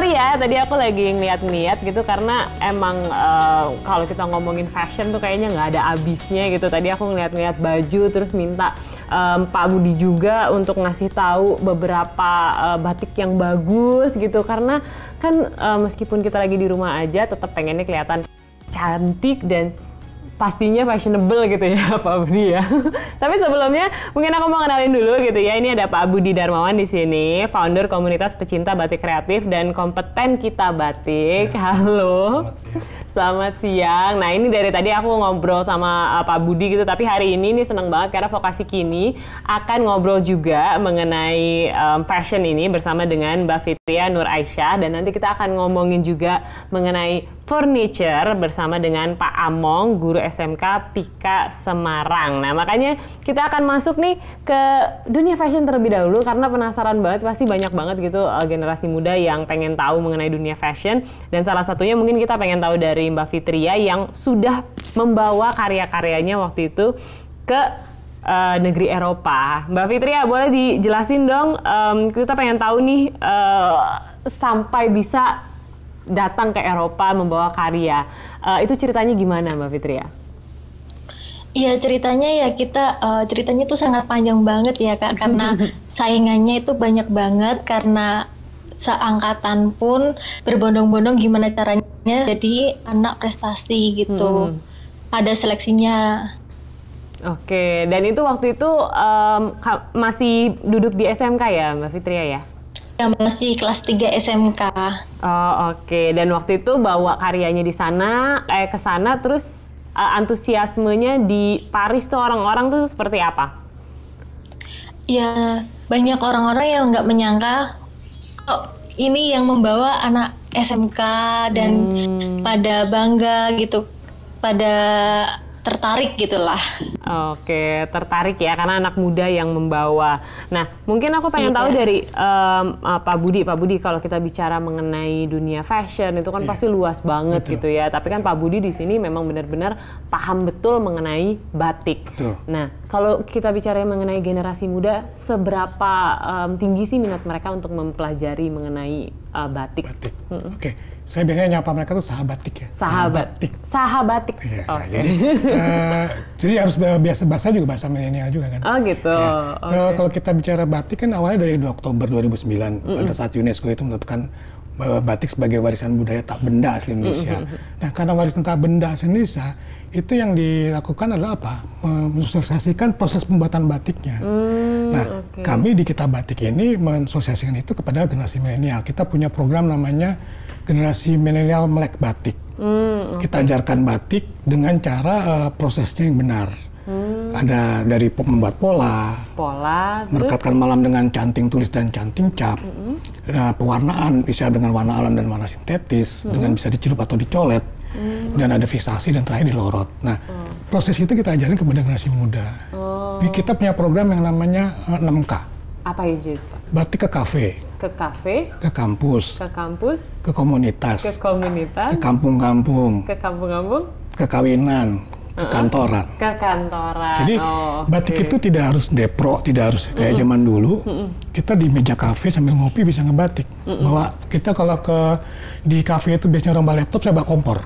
sorry ya, tadi aku lagi ngeliat-ngeliat gitu karena emang kalau kita ngomongin fashion tuh kayaknya nggak ada habisnya gitu. Tadi aku ngeliat-ngeliat baju terus minta Pak Budi juga untuk ngasih tahu beberapa batik yang bagus gitu karena kan meskipun kita lagi di rumah aja tetap pengennya kelihatan cantik dan pastinya fashionable gitu ya Pak Budi ya. Tapi sebelumnya mungkin aku mau kenalin dulu gitu ya. Ini ada Pak Budi Darmawan di sini, founder komunitas pecinta batik kreatif dan kompeten Kita Batik. Halo. Selamat siang. Nah ini dari tadi aku ngobrol sama Pak Budi gitu, tapi hari ini seneng banget karena Vokasi Kini akan ngobrol juga mengenai fashion ini bersama dengan Mbak Fitria Nur Aisyah, dan nanti kita akan ngomongin juga mengenai furniture bersama dengan Pak Among, guru SMK Pika Semarang. Nah makanya kita akan masuk nih ke dunia fashion terlebih dahulu karena penasaran banget, pasti banyak banget gitu generasi muda yang pengen tahu mengenai dunia fashion, dan salah satunya mungkin kita pengen tahu dari Mbak Fitria yang sudah membawa karya-karyanya waktu itu ke negeri Eropa. Mbak Fitria boleh dijelasin dong, kita pengen tahu nih sampai bisa datang ke Eropa membawa karya. Itu ceritanya gimana Mbak Fitria? Iya ceritanya ya ceritanya tuh sangat panjang banget ya Kak, karena saingannya itu banyak banget karena seangkatan pun berbondong-bondong gimana caranya jadi anak prestasi gitu. Ada seleksinya. Oke, dan itu waktu itu masih duduk di SMK ya Mbak Fitria ya? Ya masih kelas 3 SMK. Oh oke, dan waktu itu bawa karyanya di sana, ke sana terus antusiasmenya di Paris tuh orang-orang tuh seperti apa? Ya banyak orang-orang yang nggak menyangka ini yang membawa anak SMK dan pada bangga gitu, pada tertarik gitulah. Oke, tertarik ya karena anak muda yang membawa. Nah, mungkin aku pengen tahu dari Pak Budi kalau kita bicara mengenai dunia fashion itu kan pasti luas banget gitu ya. Tapi kan Pak Budi di sini memang benar-benar paham betul mengenai batik. Nah, kalau kita bicara mengenai generasi muda, seberapa tinggi sih minat mereka untuk mempelajari mengenai batik? Oke. Saya biasanya nyapa mereka tuh sahabatik ya. Sahabatik. Ya, jadi harus biasa bahasa juga bahasa milenial juga kan. Oh gitu. Ya. Kalau kita bicara batik kan awalnya dari 2 Oktober 2009 pada saat UNESCO itu menetapkan batik sebagai warisan budaya tak benda asli Indonesia. Nah karena warisan tak benda asli Indonesia itu yang dilakukan adalah apa? Mensosialisasikan proses pembuatan batiknya. Kami di Kita Batik ini mensosialisasikan itu kepada generasi milenial. Kita punya program namanya Generasi Milenial Melek Batik. Kita ajarkan batik dengan cara prosesnya yang benar. Ada dari membuat pola, merekatkan malam dengan canting tulis dan canting cap, pewarnaan bisa dengan warna alam dan warna sintetis, dengan bisa dicelup atau dicolet, dan ada fiksasi dan terakhir dilorot. Nah, proses itu kita ajarin kepada generasi muda. Kita punya program yang namanya 6K. Apa itu? Batik ke kafe. Ke kafe. Ke kampus. Ke kampus. Ke komunitas. Ke komunitas. Ke kampung-kampung. Ke kampung-kampung. Ke kawinan. Ke kantoran. Ke kantoran. Jadi batik itu tidak harus depro, tidak harus kayak zaman dulu. Kita di meja kafe sambil ngopi bisa ngebatik. Bahwa kita kalau di kafe itu biasanya orang bawa laptop, saya bawa kompor.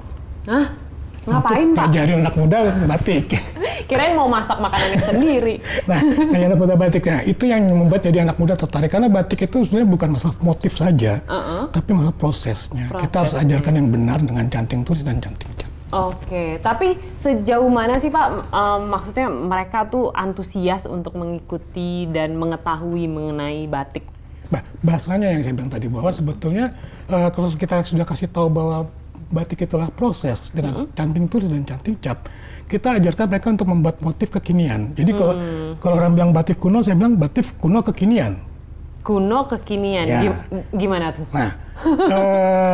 Hah? Ngapain Pak? Ngajarin anak muda batik. Kirain mau masak makanannya sendiri. Nah, anak muda batik. Nah, itu yang membuat jadi anak muda tertarik. Karena batik itu sebenarnya bukan masalah motif saja, tapi masalah prosesnya. Kita harus ajarkan yang benar dengan canting tulis dan canting cap. Oke, tapi sejauh mana sih Pak, maksudnya mereka tuh antusias untuk mengikuti dan mengetahui mengenai batik? Bahasanya yang saya bilang tadi, bahwa sebetulnya kalau kita sudah kasih tahu bahwa batik itulah proses dengan canting tulis dan canting cap, kita ajarkan mereka untuk membuat motif kekinian. Jadi kalau orang bilang batik kuno, saya bilang batik kuno kekinian. Kuno kekinian, ya. Gimana tuh? Nah,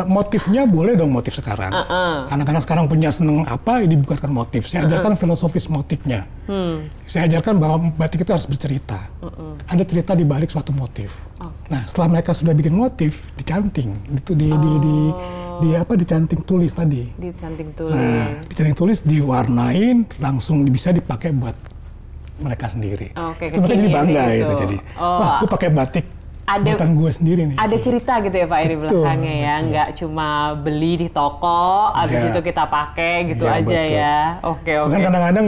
motifnya boleh dong motif sekarang. Anak-anak sekarang punya seneng apa, dibuatkan motif. Saya ajarkan filosofis motifnya. Saya ajarkan bahwa batik itu harus bercerita. Ada cerita di balik suatu motif. Nah, setelah mereka sudah bikin motif, dicanting, itu dicanting tulis tadi. Dicanting tulis. Nah, dicanting tulis, diwarnain, langsung bisa dipakai buat mereka sendiri. Itu mereka jadi bangga gitu. Jadi, wah, aku pakai batik buatan gue sendiri nih. Ada cerita gitu ya Pak di belakangnya ya, nggak cuma beli di toko, abis itu kita pakai gitu aja betul. Ya. Oke. Kan kadang-kadang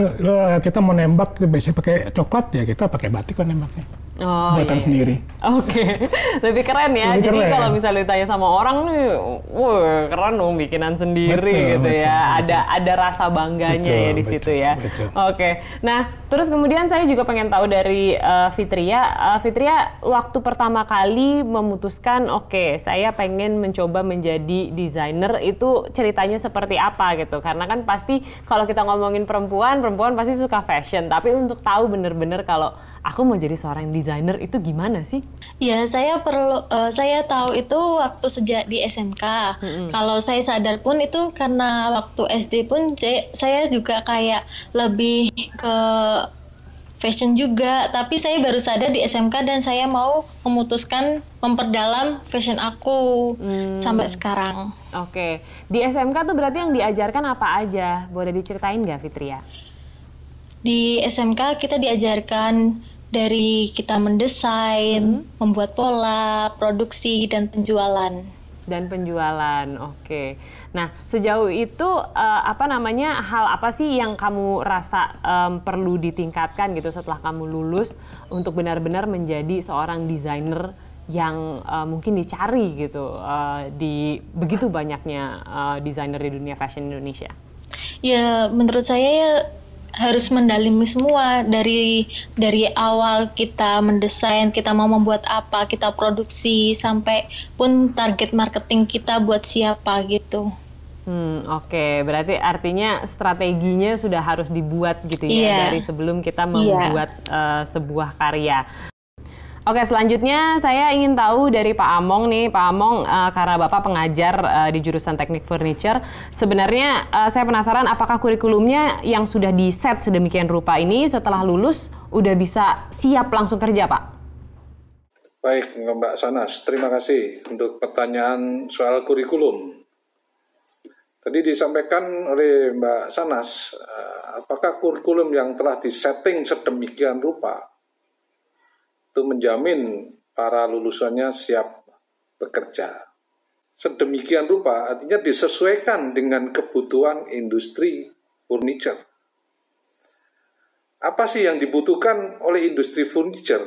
kita mau nembak, biasanya pakai coklat ya, kita pakai batik kan nembaknya. Buatan sendiri. Oke. Lebih keren ya. Jadi kalau misalnya ditanya sama orang nih, wah keren dong bikinan sendiri gitu ya. Ada rasa bangganya ya di situ ya. Oke. Nah, terus kemudian saya juga pengen tahu dari Fitria. Fitria, waktu pertama kali memutuskan, oke, saya pengen mencoba menjadi desainer, itu ceritanya seperti apa gitu? Karena kan pasti kalau kita ngomongin perempuan pasti suka fashion. Tapi untuk tahu bener-bener kalau aku mau jadi seorang desainer itu gimana sih? Ya, saya tahu itu waktu sejak di SMK. Kalau saya sadar pun itu karena waktu SD pun saya juga kayak lebih ke fashion juga, tapi saya baru sadar di SMK dan saya mau memutuskan memperdalam fashion aku sampai sekarang. Oke, di SMK tuh berarti yang diajarkan apa aja? Boleh diceritain nggak, Fitria? Di SMK kita diajarkan dari kita mendesain, membuat pola, produksi, dan penjualan. Oke. Nah, sejauh itu hal apa sih yang kamu rasa perlu ditingkatkan gitu setelah kamu lulus untuk benar-benar menjadi seorang desainer yang mungkin dicari gitu di begitu banyaknya desainer di dunia fashion Indonesia? Ya, menurut saya ya harus mendalami semua dari awal kita mendesain, kita mau membuat apa, kita produksi, sampai pun target marketing kita buat siapa gitu. Oke, berarti artinya strateginya sudah harus dibuat gitu ya dari sebelum kita membuat sebuah karya. Oke, selanjutnya saya ingin tahu dari Pak Among nih. Pak Among, karena Bapak pengajar di jurusan teknik furniture, sebenarnya saya penasaran apakah kurikulumnya yang sudah di-set sedemikian rupa ini setelah lulus udah bisa siap langsung kerja, Pak? Baik, Mbak Sanas. Terima kasih untuk pertanyaan soal kurikulum. Tadi disampaikan oleh Mbak Sanas, apakah kurikulum yang telah disetting sedemikian rupa itu menjamin para lulusannya siap bekerja. Sedemikian rupa artinya disesuaikan dengan kebutuhan industri furniture. Apa sih yang dibutuhkan oleh industri furniture?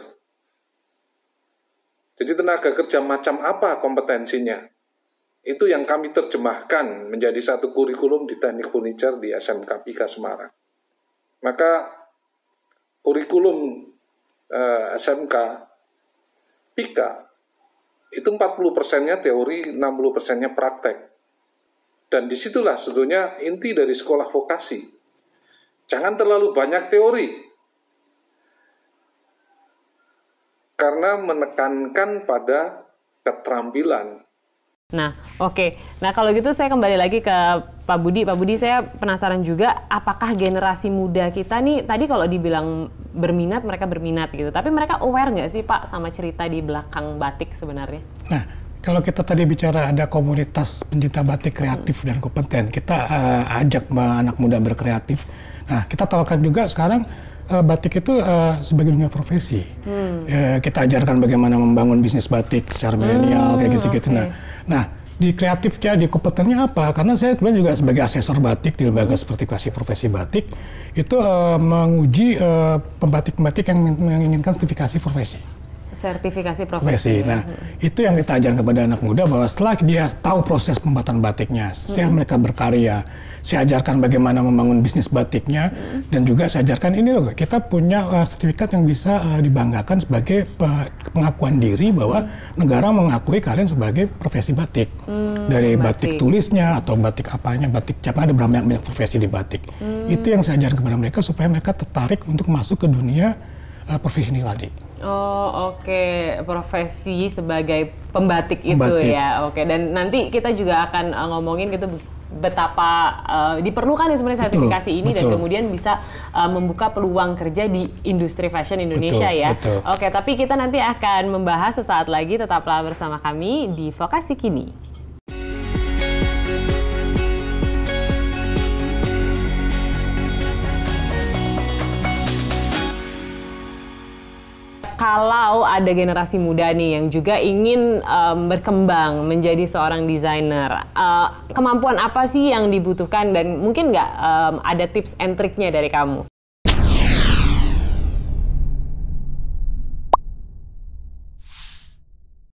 Jadi tenaga kerja macam apa kompetensinya? Itu yang kami terjemahkan menjadi satu kurikulum di teknik furniture di SMK PIKA Semarang. Maka kurikulum SMK PIKA itu 40%-nya teori, 60%-nya praktek. Dan disitulah sebetulnya inti dari sekolah vokasi. Jangan terlalu banyak teori, karena menekankan pada keterampilan. Nah, oke. Nah, kalau gitu saya kembali lagi ke Pak Budi. Pak Budi, saya penasaran juga apakah generasi muda kita nih, tadi kalau dibilang berminat, mereka berminat gitu. Tapi mereka aware nggak sih Pak sama cerita di belakang batik sebenarnya? Nah, kalau kita tadi bicara ada komunitas pencinta batik kreatif dan kompeten, kita ajak anak muda berkreatif. Nah, kita tawarkan juga sekarang batik itu sebagai dunia profesi. Kita ajarkan bagaimana membangun bisnis batik secara milenial, kayak gitu-gitu. Nah, di kreatifnya, di kompetennya apa? Karena saya kemudian juga sebagai asesor batik di lembaga sertifikasi profesi batik, itu menguji pembatik-pembatik yang menginginkan sertifikasi profesi. Sertifikasi profesi. Nah, itu yang kita ajarkan kepada anak muda, bahwa setelah dia tahu proses pembuatan batiknya, setelah mereka berkarya, saya ajarkan bagaimana membangun bisnis batiknya, dan juga saya ajarkan ini loh, kita punya sertifikat yang bisa dibanggakan sebagai pengakuan diri bahwa negara mengakui kalian sebagai profesi batik. Dari batik tulisnya atau batik apanya, batik siapa, ada banyak profesi di batik. Itu yang saya ajarkan kepada mereka supaya mereka tertarik untuk masuk ke dunia profesi ini tadi. Oh, oke. Profesi sebagai pembatik itu ya. Oke, dan nanti kita juga akan ngomongin gitu betapa diperlukan ya sebenarnya sertifikasi ini, dan kemudian bisa membuka peluang kerja di industri fashion Indonesia ya. Oke, tapi kita nanti akan membahas sesaat lagi. Tetaplah bersama kami di Vokasi Kini. kalau ada generasi muda nih yang juga ingin berkembang menjadi seorang desainer, kemampuan apa sih yang dibutuhkan dan mungkin nggak ada tips and triknya dari kamu?